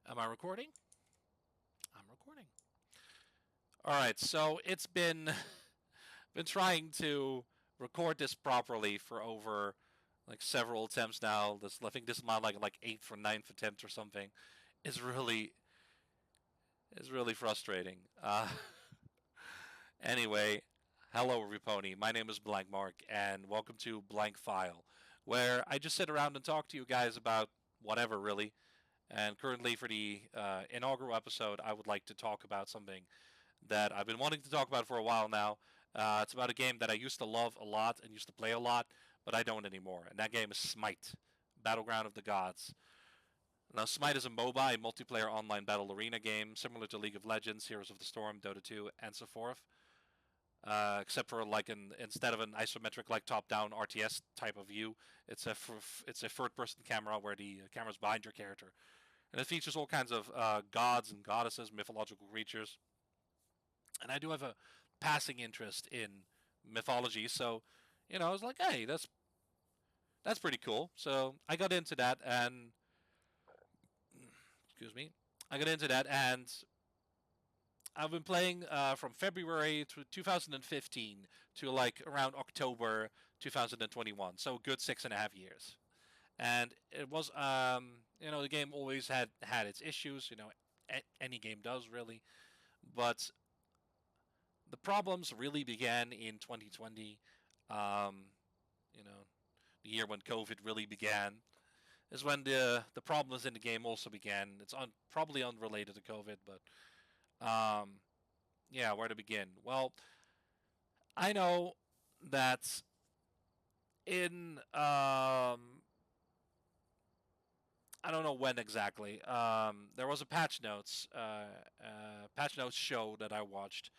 Am I recording? I'm recording. All right, so it's been trying to record this properly for over like several attempts now. This I think this is my like eighth or ninth attempt or something. Is really is really frustrating. Anyway, hello everybody. My name is Blancmark, and welcome to Blank File, where I just sit around and talk to you guys about whatever really. And currently, for the inaugural episode, I would like to talk about something that I've been wanting to talk about for a while now. It's about a game that I used to love a lot and used to play a lot, but I don't anymore. And that game is Smite, Battleground of the Gods. Now, Smite is a MOBA, a multiplayer online battle arena game similar to League of Legends, Heroes of the Storm, Dota 2, and so forth. Except for like instead of an isometric like top-down RTS type of view, it's a third-person camera where the camera's behind your character, and it features all kinds of gods and goddesses, mythological creatures, and I do have a passing interest in mythology. So, I was like, hey, that's pretty cool. So I got into that, and excuse me, I got into that, and I've been playing from February to 2015 to like around October 2021. So a good 6.5 years. And it was, the game always had its issues. Any game does really, but the problems really began in 2020. Um, you know, the year when COVID really began is when the problems in the game also began. It's probably unrelated to COVID, but um, yeah, where to begin? Well, I know that in I don't know when exactly. There was a patch notes show that I watched,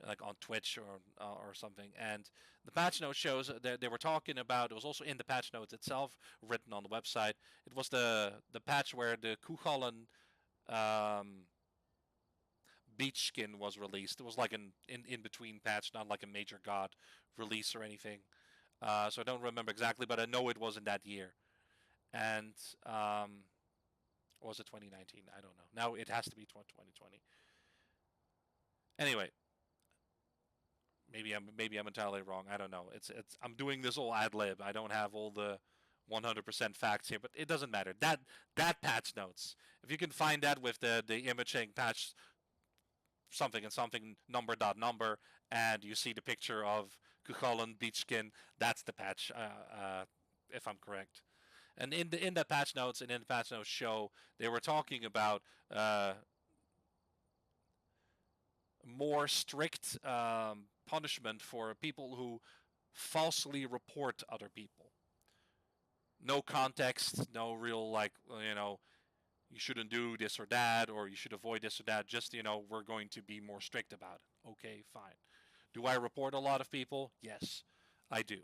like on Twitch or something, and the patch notes shows that they were talking about. It was also in the patch notes itself, written on the website. It was the patch where the Kucholan um, beach skin was released. It was like an in between patch, not like a major god release or anything. So I don't remember exactly, but I know it was in that year. And or was it 2019? I don't know. Now it has to be 2020. Anyway, maybe I'm entirely wrong. I don't know. It's I'm doing this all ad lib. I don't have all the 100% facts here, but it doesn't matter. That patch notes. If you can find that with the imaging patch something and something number dot number, and you see the picture of Cuchulainn Beachskin, that's the patch. If I'm correct. And in the patch notes and in the patch notes show, they were talking about more strict punishment for people who falsely report other people. No context, no real like you shouldn't do this or that, or you should avoid this or that. Just we're going to be more strict about it. Okay, fine. Do I report a lot of people? Yes, I do.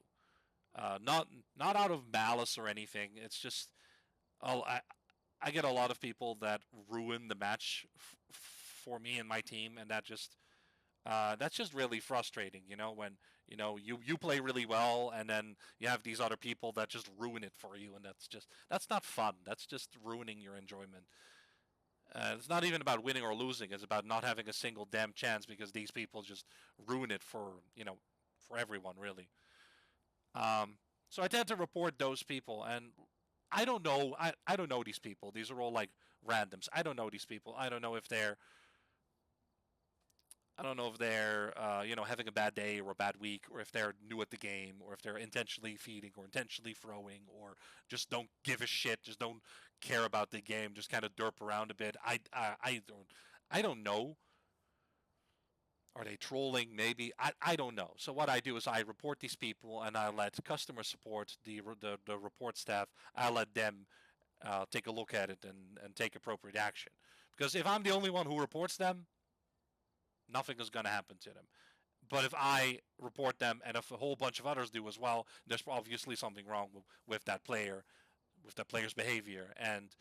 Not out of malice or anything. It's just oh, I get a lot of people that ruin the match for me and my team, and that's just really frustrating. When you play really well, and then you have these other people that just ruin it for you, and that's not fun. That's just ruining your enjoyment. It's not even about winning or losing. It's about not having a single damn chance because these people just ruin it for everyone really. So I tend to report those people, and I don't know. I don't know these people. These are all like randoms. I don't know these people. I don't know if they're having a bad day or a bad week, or if they're new at the game, or if they're intentionally feeding or intentionally throwing, or just don't give a shit, just don't care about the game, just kind of derp around a bit. I don't know. Are they trolling? Maybe I don't know. So what I do is I report these people, and I let customer support, the report staff, I let them take a look at it and take appropriate action. Because if I'm the only one who reports them, nothing is going to happen to them. But if I report them and if a whole bunch of others do as well, there's obviously something wrong with that player, with that player's behavior, and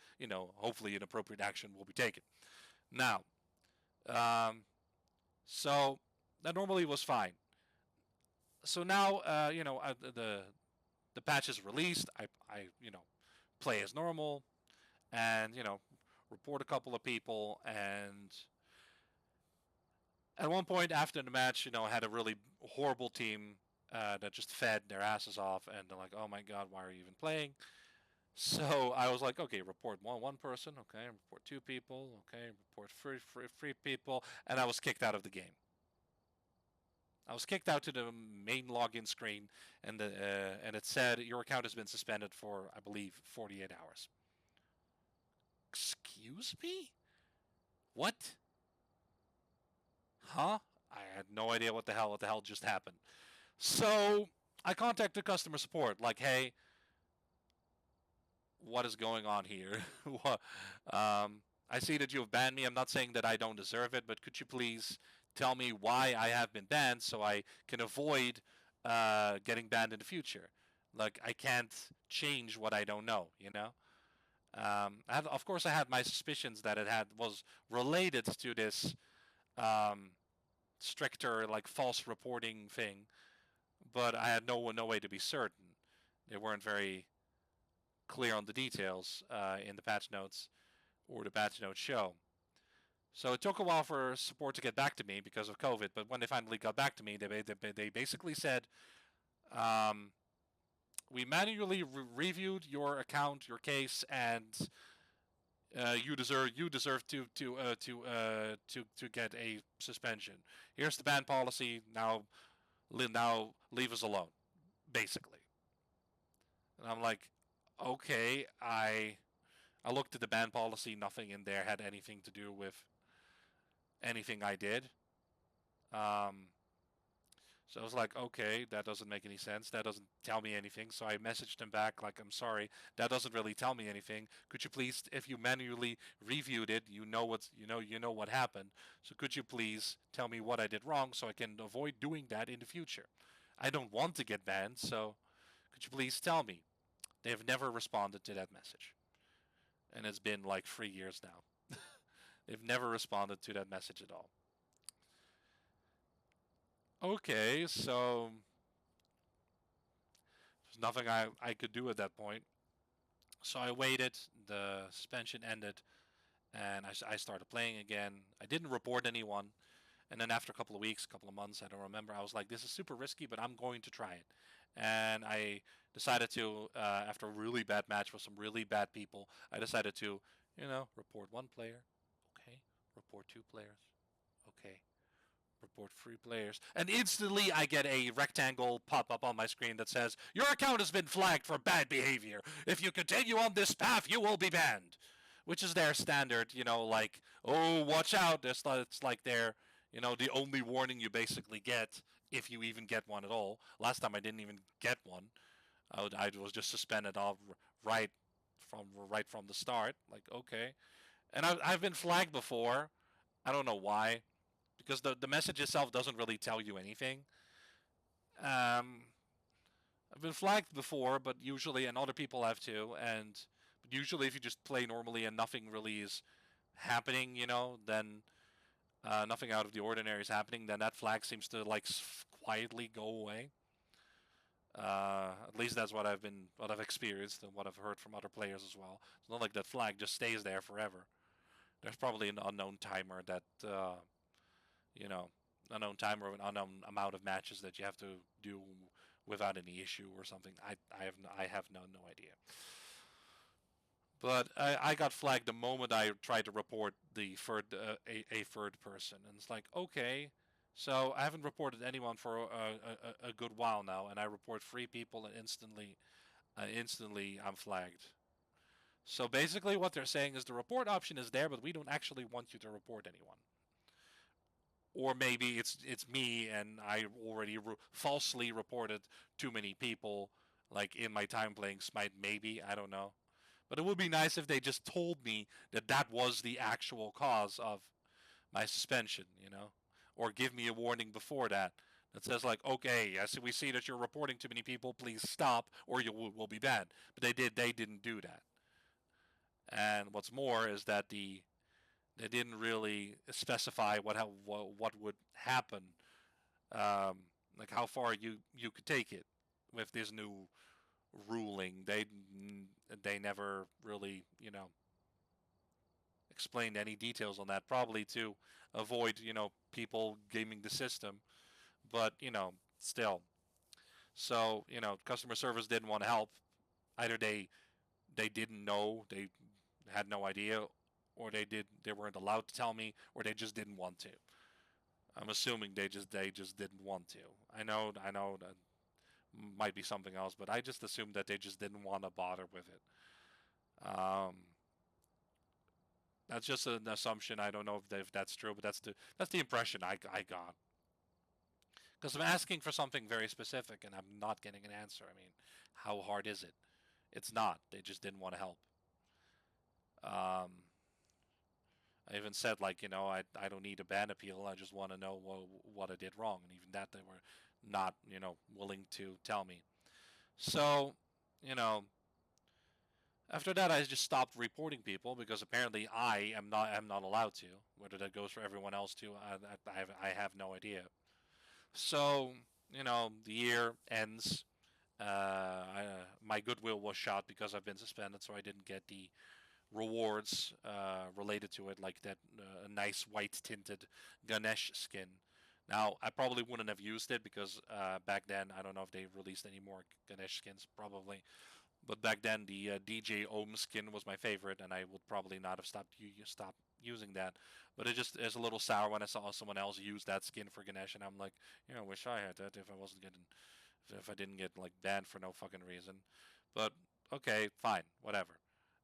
hopefully an appropriate action will be taken. Now, um, so that normally was fine. So now, the patch is released. I play as normal, and report a couple of people, and at one point after the match, I had a really horrible team that just fed their asses off, and they're like, "Oh my god, why are you even playing?" So I was like, "Okay, report one person, okay, report two people, okay, report three people," and I was kicked out of the game. I was kicked out to the main login screen, and it said your account has been suspended for, I believe, 48 hours. Excuse me? What? Huh? I had no idea what the hell just happened. So I contacted customer support, like, hey, what is going on here? What? I see that you have banned me. I'm not saying that I don't deserve it, but could you please tell me why I have been banned so I can avoid getting banned in the future? Like, I can't change what I don't know, you know? Of course, I had my suspicions that it was related to this um, stricter, like, false reporting thing, but I had no way to be certain. They weren't very clear on the details in the patch notes or the patch notes show. So it took a while for support to get back to me because of COVID. But when they finally got back to me, they basically said, um, "We manually reviewed your account, your case, and you deserve to get a suspension. Here's the ban policy. Now leave us alone." Basically, and I'm like, okay, I looked at the ban policy. Nothing in there had anything to do with anything I did. Um, so I was like, okay, that doesn't make any sense. That doesn't tell me anything. So I messaged him back, like, I'm sorry, that doesn't really tell me anything. Could you please, if you manually reviewed it, you know what happened. So could you please tell me what I did wrong so I can avoid doing that in the future? I don't want to get banned, so could you please tell me? They have never responded to that message, and it's been like 3 years now. They've never responded to that message at all. Okay, so there's nothing I could do at that point. So I waited, the suspension ended, and I started playing again. I didn't report anyone. And then after a couple of weeks, a couple of months, I don't remember, I was like, this is super risky, but I'm going to try it. And I decided to, after a really bad match with some really bad people, I decided to, report one player. Okay. Report two players. Okay. Report three players. And instantly I get a rectangle pop up on my screen that says, your account has been flagged for bad behavior. If you continue on this path, you will be banned. Which is their standard, like, oh, watch out. It's like the only warning you basically get, if you even get one at all. Last time I didn't even get one. I was just suspended off right from the start. Like, okay. And I've been flagged before. I don't know why, because the message itself doesn't really tell you anything. Um, I've been flagged before, but usually, and other people have too, and but usually if you just play normally and nothing really is happening, then nothing out of the ordinary is happening, then that flag seems to like quietly go away. At least that's what I've experienced and what I've heard from other players as well. It's not like that flag just stays there forever. There's probably an unknown timer that you know, unknown timer of an unknown amount of matches that you have to do without any issue or something. I have no idea. But I got flagged the moment I tried to report the a third person, and it's like, okay, so I haven't reported anyone for a good while now, and I report three people, and instantly I'm flagged. So basically, what they're saying is the report option is there, but we don't actually want you to report anyone. Or maybe it's me and I already falsely reported too many people, like in my time playing Smite. Maybe, I don't know, but it would be nice if they just told me that that was the actual cause of my suspension, or give me a warning before that that says like, okay, yes, we see that you're reporting too many people, please stop, or you will be banned. But they didn't do that. And what's more is that they didn't really specify what would happen, um, like how far you could take it with this new ruling. They never really explained any details on that, probably to avoid people gaming the system. But still. So customer service didn't want to help. Either they didn't know, they had no idea, or they weren't allowed to tell me, or they just didn't want to. I'm assuming they just didn't want to. I know that might be something else, but I just assumed that they just didn't want to bother with it. Um, that's just an assumption. I don't know if that's true, but that's the impression I got. Because I'm asking for something very specific and I'm not getting an answer. I mean, how hard is it? It's not. They just didn't want to help. Um, I even said like, I don't need a ban appeal. I just want to know what I did wrong, and even that they were not willing to tell me. So, you know, after that, I just stopped reporting people because apparently I am not allowed to. Whether that goes for everyone else too, I have no idea. So, the year ends. My goodwill was shot because I've been suspended, so I didn't get the rewards related to it, like that nice white tinted Ganesh skin. Now, I probably wouldn't have used it because back then, I don't know if they released any more Ganesh skins, probably. But back then, the DJ Ohm skin was my favorite, and I would probably not have stopped using that. But it just is a little sour when I saw someone else use that skin for Ganesh, and I'm like, I wish I had that if I wasn't getting, if I didn't get like banned for no fucking reason. But okay, fine, whatever.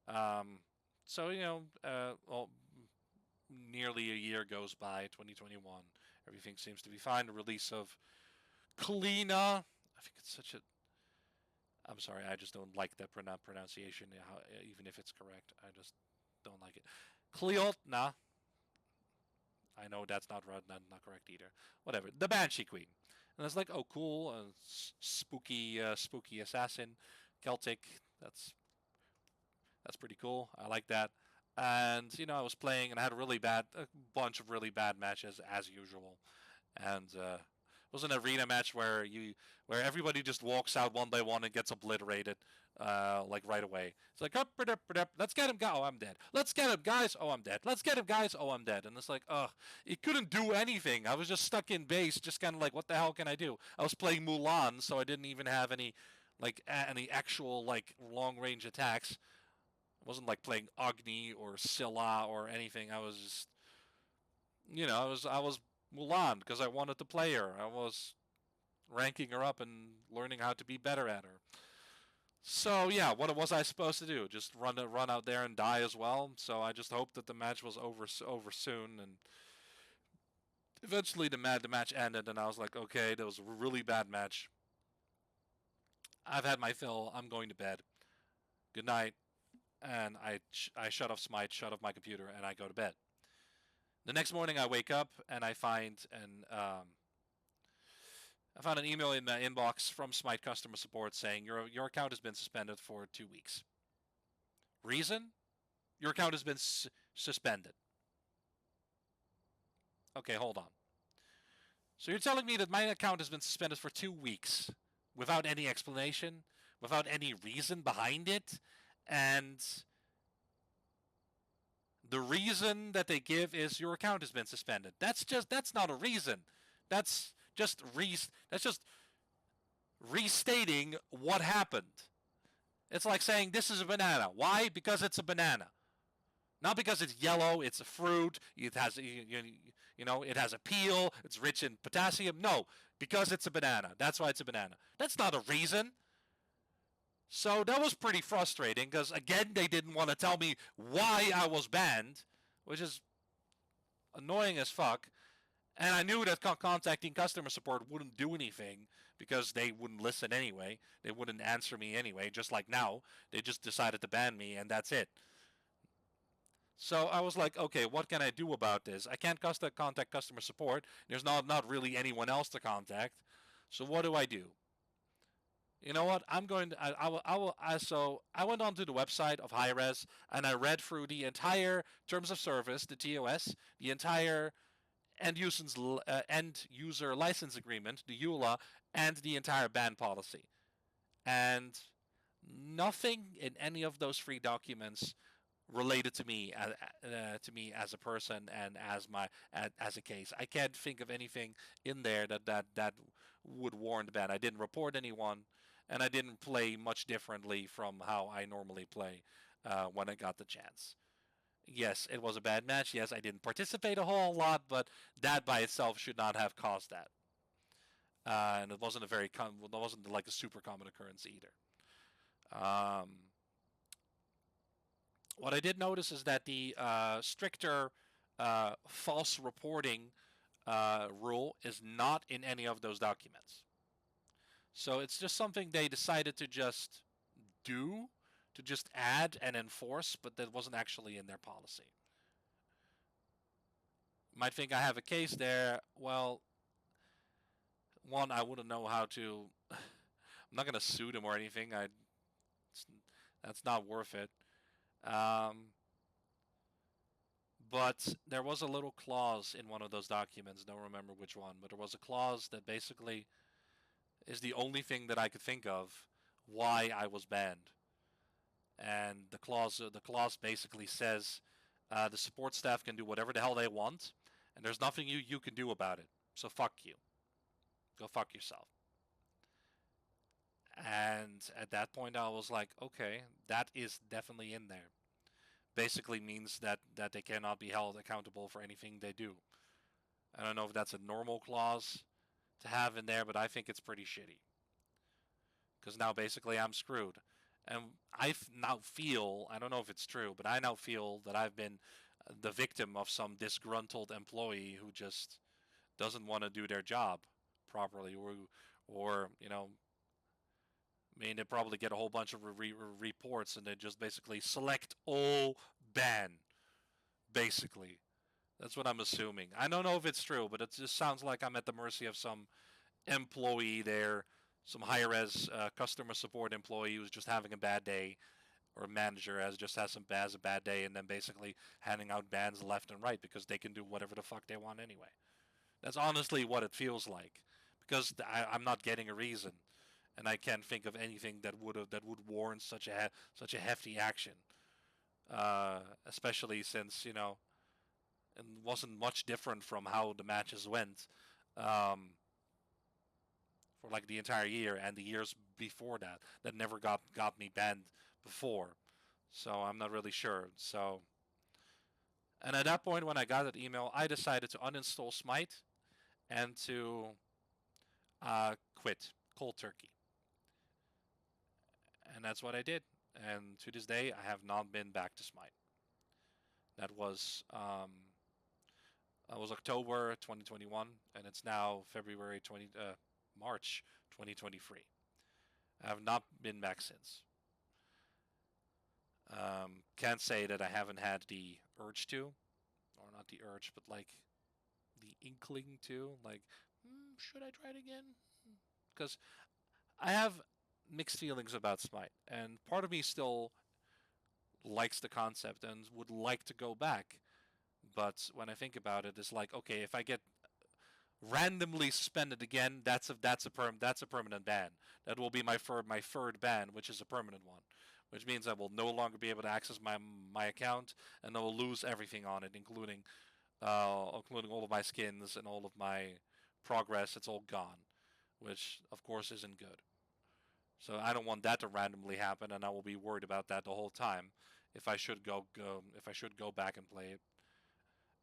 Um, so well, nearly a year goes by, 2021. Everything seems to be fine. The release of Kalina. I think it's such a. I'm sorry, I just don't like that pronunciation, even if it's correct. I just don't like it. Cleotna. I know that's not correct either. Whatever. The Banshee Queen. And it's like, oh, cool, spooky assassin, Celtic. That's pretty cool. I like that. And I was playing, and I had a bunch of really bad matches as usual. And it was an arena match where everybody just walks out one by one and gets obliterated, like right away. It's like up, let's get him, guys. Oh, I'm dead. Let's get him, guys. Oh, I'm dead. Let's get him, guys. Oh, I'm dead. And it's like, it couldn't do anything. I was just stuck in base, just kind of like, what the hell can I do? I was playing Mulan, so I didn't even have any any actual like long range attacks. It wasn't like playing Agni or Scylla or anything. I was just, I was Mulan because I wanted to play her. I was ranking her up and learning how to be better at her. So yeah, what was I supposed to do? Just run out there and die as well? So I just hoped that the match was over soon, and eventually the match ended, and I was like, okay, that was a really bad match. I've had my fill. I'm going to bed. Good night. And I shut off Smite, shut off my computer, and I go to bed. The next morning, I wake up and I found an email in my inbox from Smite customer support saying your account has been suspended for 2 weeks. Reason? Your account has been suspended. Okay, hold on. So you're telling me that my account has been suspended for 2 weeks without any explanation, without any reason behind it, and the reason that they give is your account has been suspended. That's not a reason. That's just restating what happened. It's like saying this is a banana. Why? Because it's a banana. Not because it's yellow, it's a fruit, it has it has a peel, it's rich in potassium. No, because it's a banana. That's why it's a banana. That's not a reason. So that was pretty frustrating because again they didn't want to tell me why I was banned, which is annoying as fuck. And I knew that contacting customer support wouldn't do anything because they wouldn't listen anyway. They wouldn't answer me anyway, just like now. They just decided to ban me and that's it. So I was like, okay, what can I do about this? I can't contact customer support. There's not really anyone else to contact. So what do I do? You know what? I'm going to. So I went onto the website of Hi-Res and I read through the entire terms of service, the TOS, the entire end user license agreement, the EULA, and the entire ban policy. And nothing in any of those three documents related to me as a person and as a case. I can't think of anything in there that would warrant ban. I didn't report anyone, and I didn't play much differently from how I normally play when I got the chance. Yes, it was a bad match. Yes, I didn't participate a whole lot, but that by itself should not have caused that. And it wasn't it wasn't like a super common occurrence either. Um, what I did notice is that the stricter false reporting rule is not in any of those documents. So it's just something they decided to just do, to just add and enforce, but that wasn't actually in their policy. Might think I have a case there. Well, one, I wouldn't know how to. I'm not gonna sue them or anything. That's not worth it. Um, but there was a little clause in one of those documents. Don't remember which one, but there was a clause that basically is the only thing that I could think of why I was banned. And the clause basically says the support staff can do whatever the hell they want, and there's nothing you can do about it. So fuck you. Go fuck yourself. And at that point, I was like, okay, that is definitely in there. Basically means that they cannot be held accountable for anything they do. I don't know if that's a normal clause to have in there, but I think it's pretty shitty. Because now basically I'm screwed. And now feel, I don't know if it's true, but I now feel that I've been the victim of some disgruntled employee who just doesn't want to do their job properly, or I mean, they probably get a whole bunch of reports and they just basically select all ban, basically. That's what I'm assuming. I don't know if it's true, but it just sounds like I'm at the mercy of some employee there, some high res customer support employee who's just having a bad day, or a manager has a bad day, and then basically handing out bans left and right because they can do whatever the fuck they want anyway. That's honestly what it feels like, because I'm not getting a reason, and I can't think of anything that would warrant such a hefty action. Especially since it wasn't much different from how the matches went. Um, for like the entire year and the years before that never got me banned before. So I'm not really sure. So, and at that point when I got that email, I decided to uninstall Smite and to quit cold turkey. And that's what I did. And to this day, I have not been back to Smite. That was October 2021, and it's now March 2023. I have not been back since. Can't say that I haven't had the urge to, or not the urge, but like the inkling to, like, should I try it again? Because I have mixed feelings about Smite, and part of me still likes the concept and would like to go back. But when I think about it, it's like, okay, if I get randomly suspended again, that's a permanent ban. That will be my third ban, which is a permanent one, which means I will no longer be able to access my account, and I will lose everything on it, including all of my skins and all of my progress. It's all gone, which of course isn't good. So I don't want that to randomly happen, and I will be worried about that the whole time if I should go back and play it,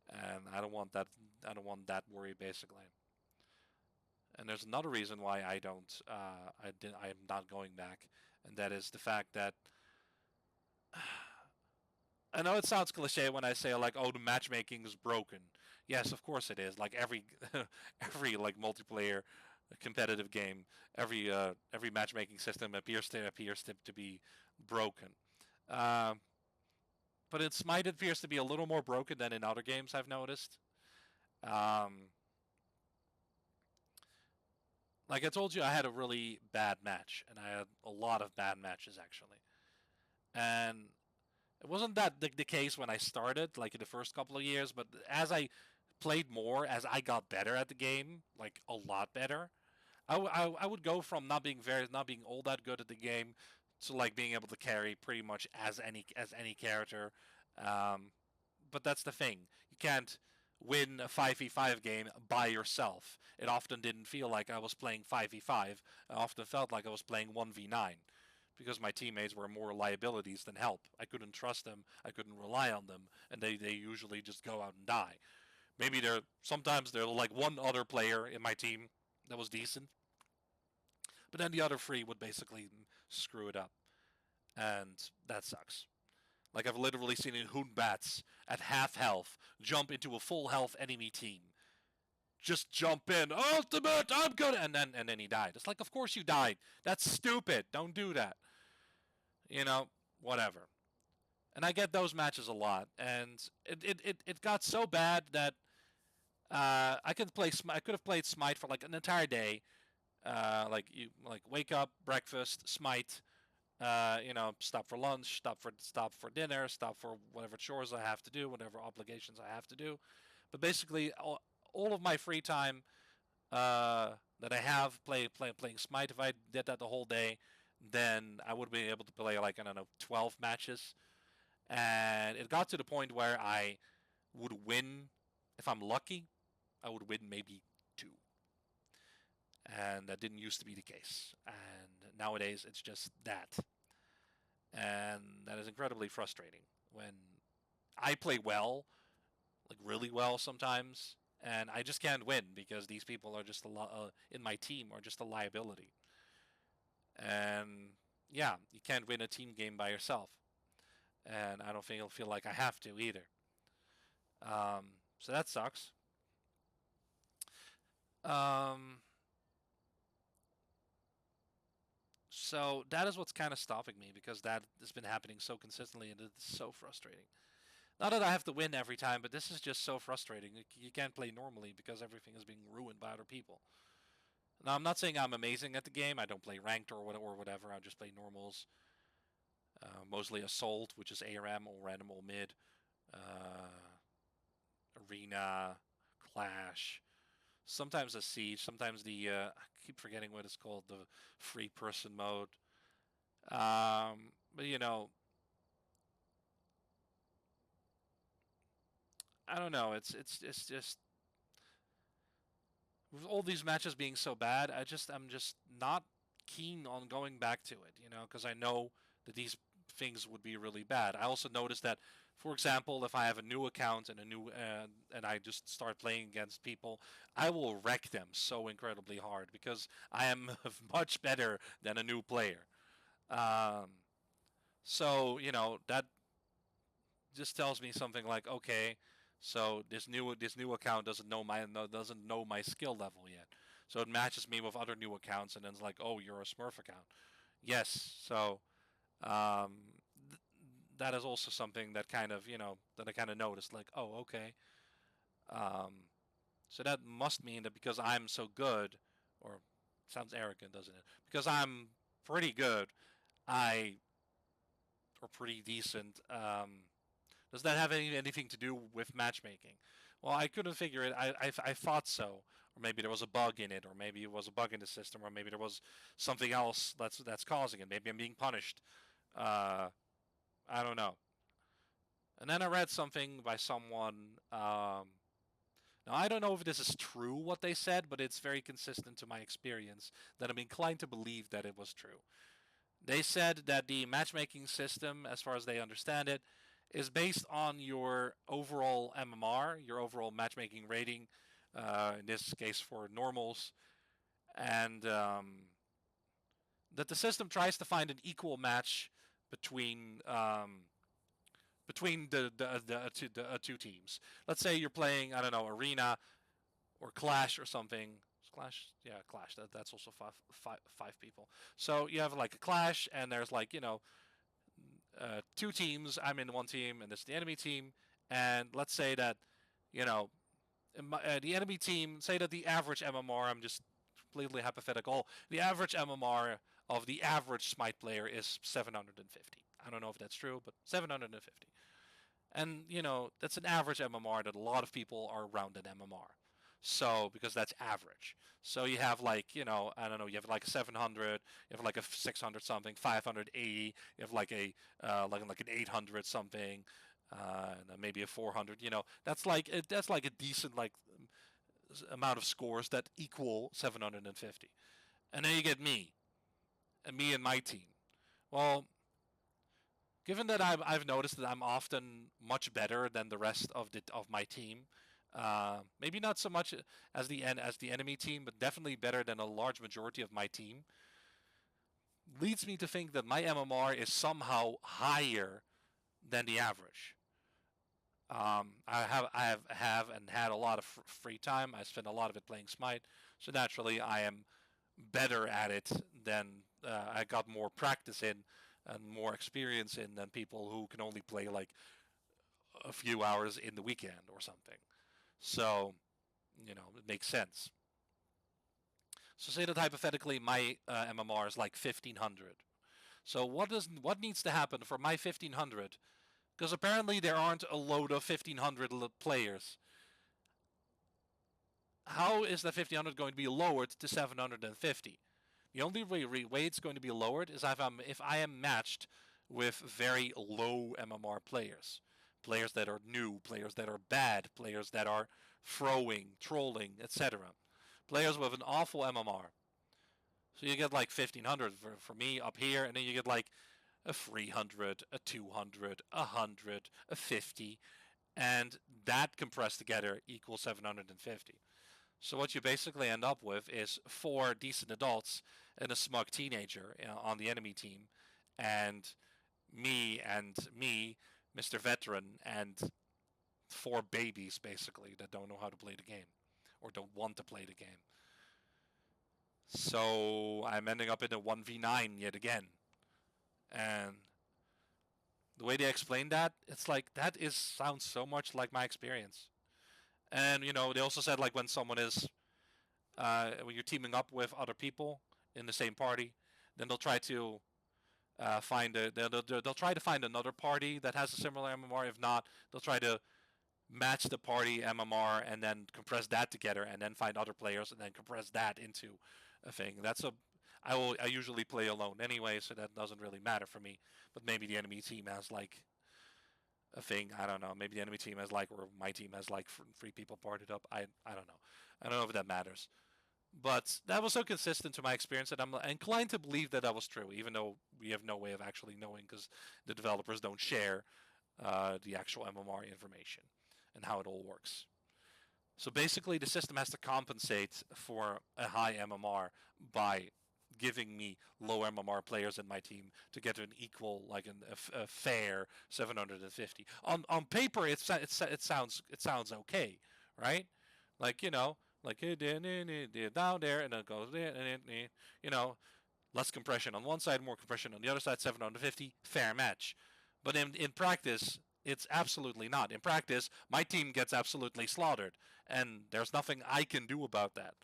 and I don't want that. I don't want that worry basically. And there's another reason why I don't. I am not going back, and that is the fact that I know it sounds cliche when I say like, "Oh, the matchmaking is broken." Yes, of course it is. Like every every like multiplayer competitive game, every matchmaking system appears to be broken. Um, but in Smite, it appears to be a little more broken than in other games I've noticed. Um, like I told you, I had a really bad match, and I had a lot of bad matches actually. And it wasn't that the case when I started, like in the first couple of years, but as I played more, as I got better at the game, like a lot better, I would go from not being all that good at the game to like being able to carry pretty much as any character, Um, but that's the thing. You can't win a 5v5 game by yourself. It often didn't feel like I was playing 5v5. I often felt like I was playing 1v9 because my teammates were more liabilities than help. I couldn't trust them, I couldn't rely on them, and they usually just go out and die. Maybe sometimes there's like one other player in my team that was decent, but then the other three would basically screw it up, and that sucks. Like I've literally seen in Hoonbats at half health jump into a full health enemy team. Just jump in, ultimate, I'm good, and then he died. It's like, of course you died. That's stupid. Don't do that. You know, whatever. And I get those matches a lot, and it got so bad that I could have played Smite for like an entire day. Like wake up, breakfast, Smite, stop for lunch, stop for dinner, stop for whatever chores I have to do, whatever obligations I have to do. But basically, all of my free time that I have playing Smite, if I did that the whole day, then I would be able to play like, I don't know, 12 matches. And it got to the point where I would win, if I'm lucky, I would win maybe two. And that didn't used to be the case. And nowadays it's just that. And that is incredibly frustrating when I play well, like really well sometimes, and I just can't win because these people are just in my team are just a liability. And yeah, you can't win a team game by yourself, and I don't feel like I have to either. So that sucks. Um, so that is what's kind of stopping me because that has been happening so consistently, and it's so frustrating. Not that I have to win every time, but this is just so frustrating. You can't play normally because everything is being ruined by other people. Now, I'm not saying I'm amazing at the game. I don't play ranked or whatever. I just play normals. Mostly Assault, which is ARM or random or mid. Uh, Arena, Clash. Sometimes a Siege. Sometimes I keep forgetting what it's called, the free person mode. But I don't know. It's just with all these matches being so bad, I'm just not keen on going back to it, because I know that these things would be really bad. I also noticed that, for example, if I have a new account and and I just start playing against people, I will wreck them so incredibly hard because I am much better than a new player. Um, so that just tells me something like, okay, so this new account doesn't know my skill level yet. So it matches me with other new accounts, and then it's like, oh, you're a Smurf account. Yes, so um, th- that is also something that kind of that I kind of noticed, like, oh, okay. Um, so that must mean that because I'm so good, or sounds arrogant, doesn't it? Because I'm pretty good, I or pretty decent. Does that have anything to do with matchmaking? Well, I couldn't figure it. I thought so, or maybe there was a bug in it, or maybe it was a bug in the system, or maybe there was something else that's causing it. Maybe I'm being punished. Uh, I don't know. And then I read something by someone. Now I don't know if this is true what they said, but it's very consistent to my experience that I'm inclined to believe that it was true. They said that the matchmaking system, as far as they understand it, is based on your overall MMR, your overall matchmaking rating, in this case for normals, and that the system tries to find an equal match between two teams. Let's say you're playing, I don't know, Arena or Clash or something. Clash, yeah, Clash. That's also five people. So you have like a Clash, and there's like two teams. I'm in one team, and this is the enemy team. And let's say that, you know, the enemy team, say that the average MMR, I'm just completely hypothetical, the average MMR of the average Smite player is 750. I don't know if that's true, but 750. And, that's an average MMR that a lot of people are around an MMR. So, because that's average. So you have like, I don't know, you have like a 700, you have like a 600 something, 580, you have like a like an 800 something, and then maybe a 400. That's like a decent amount of scores that equal 750. And then you get me and my team. Well, given that I've noticed that I'm often much better than the rest of my team, maybe not so much as the enemy team, but definitely better than a large majority of my team, leads me to think that my MMR is somehow higher than the average. I have and had a lot of free time. I spend a lot of it playing Smite, so naturally I am better at it than I got more practice in and more experience in than people who can only play like a few hours in the weekend or something. So, it makes sense. So say that hypothetically my MMR is like 1500. So what needs to happen for my 1500? Because apparently there aren't a load of 1500 players. How is the 1500 going to be lowered to 750? The only way it's going to be lowered is if I am matched with very low MMR players. Players that are new, players that are bad, players that are throwing, trolling, etc. Players with an awful MMR. So you get like 1500 for me up here, and then you get like a 300, a 200, a 100, a 50, and that compressed together equals 750. So what you basically end up with is 4 decent adults and a smug teenager on the enemy team, and me, Mr. Veteran, and 4 babies basically that don't know how to play the game or don't want to play the game. So I'm ending up in a 1v9 yet again. And the way they explain that, it's like sounds so much like my experience. And they also said like when you're teaming up with other people in the same party, then they'll try to they'll try to find another party that has a similar MMR. If not, they'll try to match the party MMR and then compress that together, and then find other players and then compress that into a thing. I usually play alone anyway, so that doesn't really matter for me. But maybe the enemy team has like a thing. I don't know. Maybe the enemy team has or my team has like 3 people partied up. I don't know. I don't know if that matters. But that was so consistent to my experience that I'm inclined to believe that that was true, even though we have no way of actually knowing because the developers don't share the actual MMR information and how it all works. So basically, the system has to compensate for a high MMR by giving me low MMR players in my team to get an equal, like a fair 750. On paper, it sounds okay, right? Like like down there, and then it goes there, and then less compression on one side, more compression on the other side, 750, fair match. But in practice, it's absolutely not. In practice, my team gets absolutely slaughtered, and there's nothing I can do about that.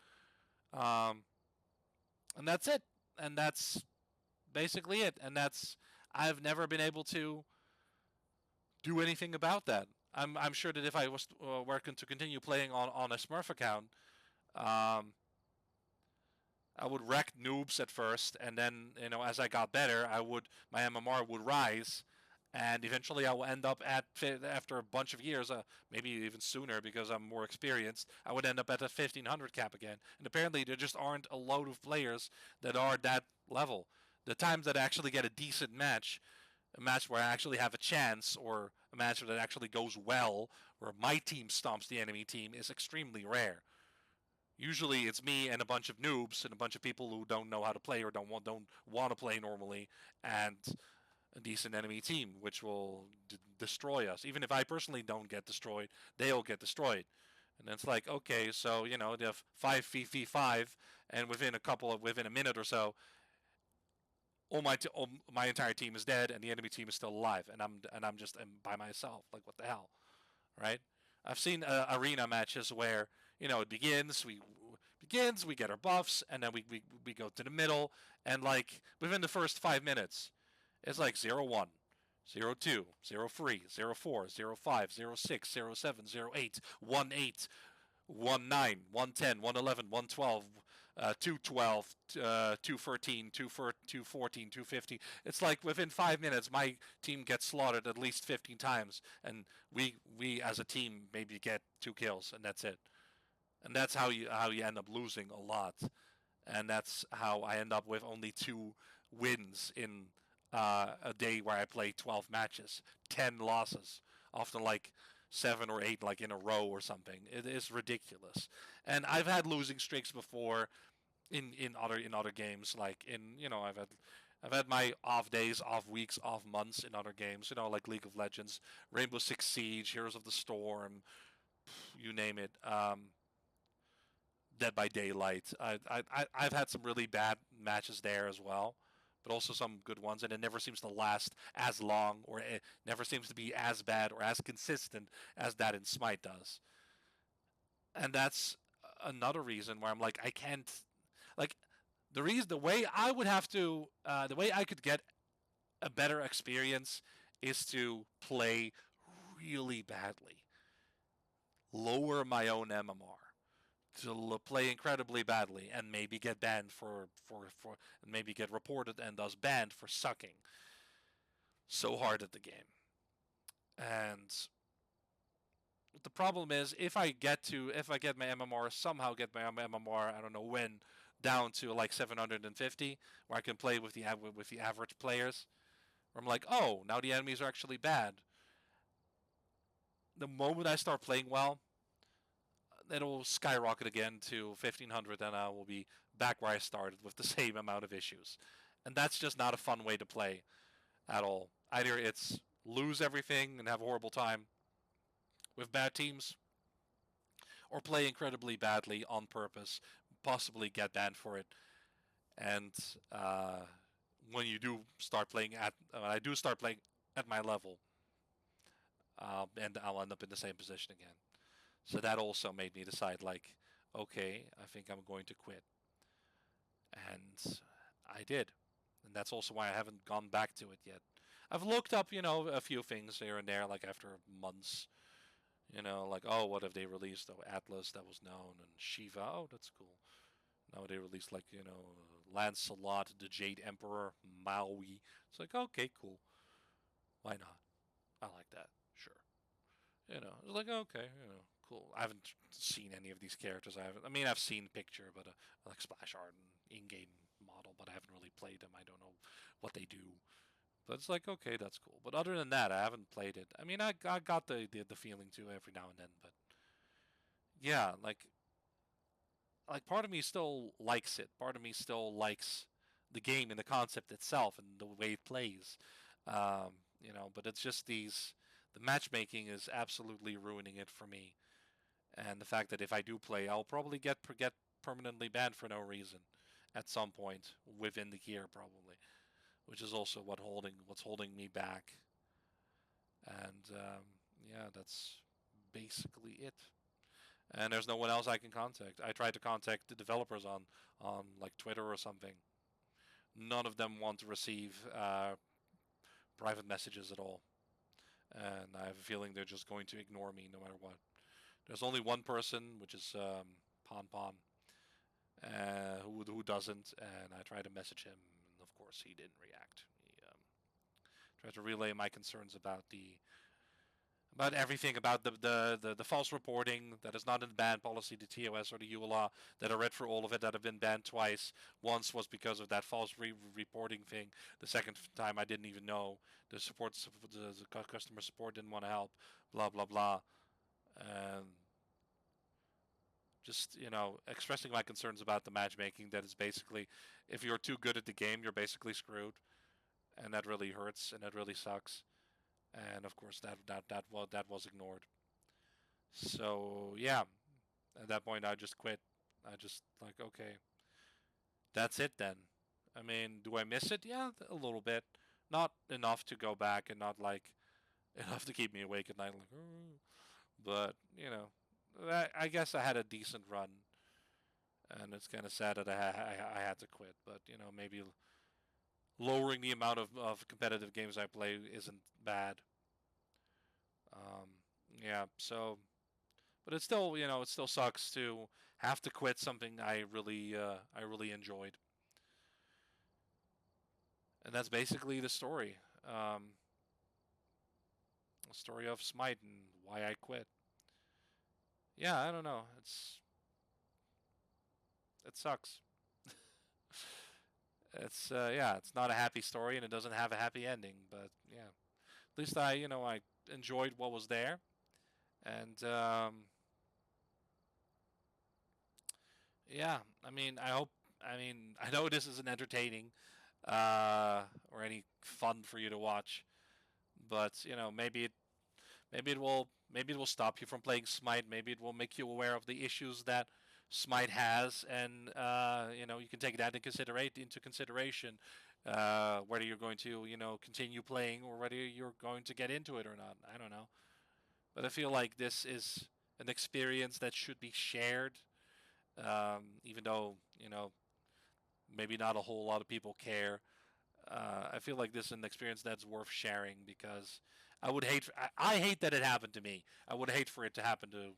And that's it. And that's basically it. And I've never been able to do anything about that. I'm sure that if I was working to continue playing on a Smurf account, um, I would wreck noobs at first, and then as I got better, my MMR would rise, and eventually I will end up after a bunch of years, maybe even sooner because I'm more experienced. I would end up at a 1500 cap again, and apparently there just aren't a load of players that are that level. The times that I actually get a decent match, a match where I actually have a chance, or a match that actually goes well, where my team stomps the enemy team, is extremely rare. Usually it's me and a bunch of noobs and a bunch of people who don't know how to play or don't want to play normally, and a decent enemy team, which will destroy us. Even if I personally don't get destroyed, they'll get destroyed. And it's like, okay, so they have 5v5, and within a minute or so, all my entire team is dead, and the enemy team is still alive, and I'm just by myself. Like, what the hell, right? I've seen arena matches where it begins, we get our buffs, and then we go to the middle, and like within the first 5 minutes, it's like 0-1, 0-2, 0-3, 0-4, 0-5, 0-6, 0-7, 0-8, 1-8, 1-9, 1-10, 1-11, 1-12, 212, 213, 214, 250. It's like within 5 minutes, my team gets slaughtered at least 15 times, and we as a team maybe get 2 kills, and that's it. And that's how you end up losing a lot. And that's how I end up with only 2 wins in a day where I play 12 matches, 10 losses, often like 7 or 8 like in a row or something. It is ridiculous. And I've had losing streaks before in other games, like I've had my off days, off weeks, off months in other games, like League of Legends, Rainbow Six Siege, Heroes of the Storm, you name it. Dead by Daylight. I've had some really bad matches there as well, but also some good ones, and it never seems to last as long, or it never seems to be as bad or as consistent as that in Smite does. And that's another reason where I'm like, I can't, like, the way I could get a better experience is to play really badly, lower my own MMR, to play incredibly badly and maybe get banned for and maybe get reported and thus banned for sucking so hard at the game. And the problem is, if I get my MMR, somehow get my MMR, I don't know when, down to like 750, where I can play with the average players, where I'm like, oh, now the enemies are actually bad. The moment I start playing well, it'll skyrocket again to 1500, and I will be back where I started with the same amount of issues. And that's just not a fun way to play at all. Either it's lose everything and have a horrible time with bad teams, or play incredibly badly on purpose, possibly get banned for it. And when you do start playing when I do start playing at my level, and I'll end up in the same position again. So that also made me decide, like, okay, I think I'm going to quit. And I did. And that's also why I haven't gone back to it yet. I've looked up, a few things here and there, like after months. Like, oh, what have they released? Oh, Atlas, that was known, and Shiva, oh, that's cool. Now they released, like, Lancelot, the Jade Emperor, Maui. It's like, okay, cool. Why not? I like that. Sure. It's like, okay, cool. I haven't seen any of these characters. I mean, I've seen picture, but like splash art and in-game model, but I haven't really played them. I don't know what they do. But it's like, okay, that's cool. But other than that, I haven't played it. I mean, I got the feeling too every now and then, but yeah, like part of me still likes it. Part of me still likes the game and the concept itself and the way it plays. But it's just the matchmaking is absolutely ruining it for me. And the fact that if I do play, I'll probably get permanently banned for no reason at some point within the year, probably, which is also what's holding me back. And yeah, that's basically it. And there's no one else I can contact. I tried to contact the developers on like Twitter or something. None of them want to receive private messages at all, and I have a feeling they're just going to ignore me no matter what. There's only one person, which is Pon Pon, who doesn't, and I tried to message him, and of course he didn't react. He tried to relay my concerns about everything, about the false reporting that is not in the ban policy, the TOS or the ULA, that I read through all of it, that have been banned twice. Once was because of that false reporting thing. The second time I didn't even know. The customer support didn't want to help. Blah blah blah. And just expressing my concerns about the matchmaking. That is basically, if you're too good at the game, you're basically screwed, and that really hurts and that really sucks. And of course that was ignored. So yeah, at that point I just quit. I just like, okay, that's it then. I mean, do I miss it? Yeah, a little bit. Not enough to go back, and not like enough to keep me awake at night. Like, "Oh." But I guess I had a decent run, and it's kind of sad that I had to quit. But maybe lowering the amount of competitive games I play isn't bad. Um, yeah, so, but it still sucks to have to quit something I really enjoyed, and that's basically the story of Smite and why I quit. Yeah, I don't know. It sucks. It's yeah, it's not a happy story and it doesn't have a happy ending. But yeah, at least I enjoyed what was there, and yeah, I mean, I hope. I mean, I know this isn't entertaining or any fun for you to watch, but maybe it will stop you from playing Smite. Maybe it will make you aware of the issues that Smite has, and you can take that into consideration whether you're going to continue playing or whether you're going to get into it or not. I don't know, but I feel like this is an experience that should be shared, even though maybe not a whole lot of people care. I feel like this is an experience that's worth sharing because I hate that it happened to me. I would hate for it to happen to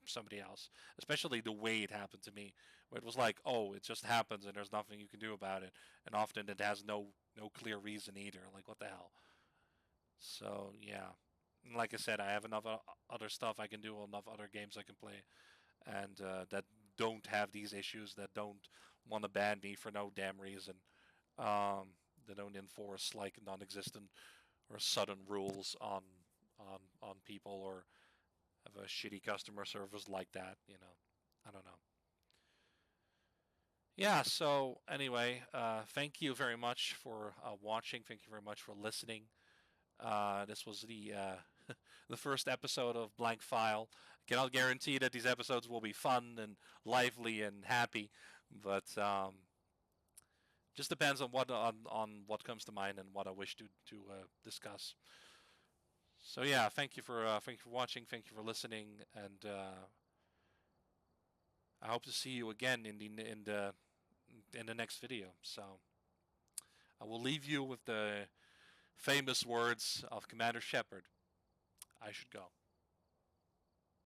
somebody else, especially the way it happened to me, where it was like, oh, it just happens and there's nothing you can do about it, and often it has no clear reason either. Like what the hell? So yeah, like I said, I have enough other stuff I can do, enough other games I can play, and that don't have these issues, that don't want to ban me for no damn reason. They don't enforce like non-existent or sudden rules on people or have a shitty customer service like that. I don't know. Yeah. So anyway, thank you very much for watching. Thank you very much for listening. This was the first episode of Blank File. I cannot guarantee that these episodes will be fun and lively and happy, but just depends on what comes to mind and what I wish to discuss. So yeah, thank you for watching, thank you for listening, and I hope to see you again in the next video. So I will leave you with the famous words of Commander Shepard. I should go.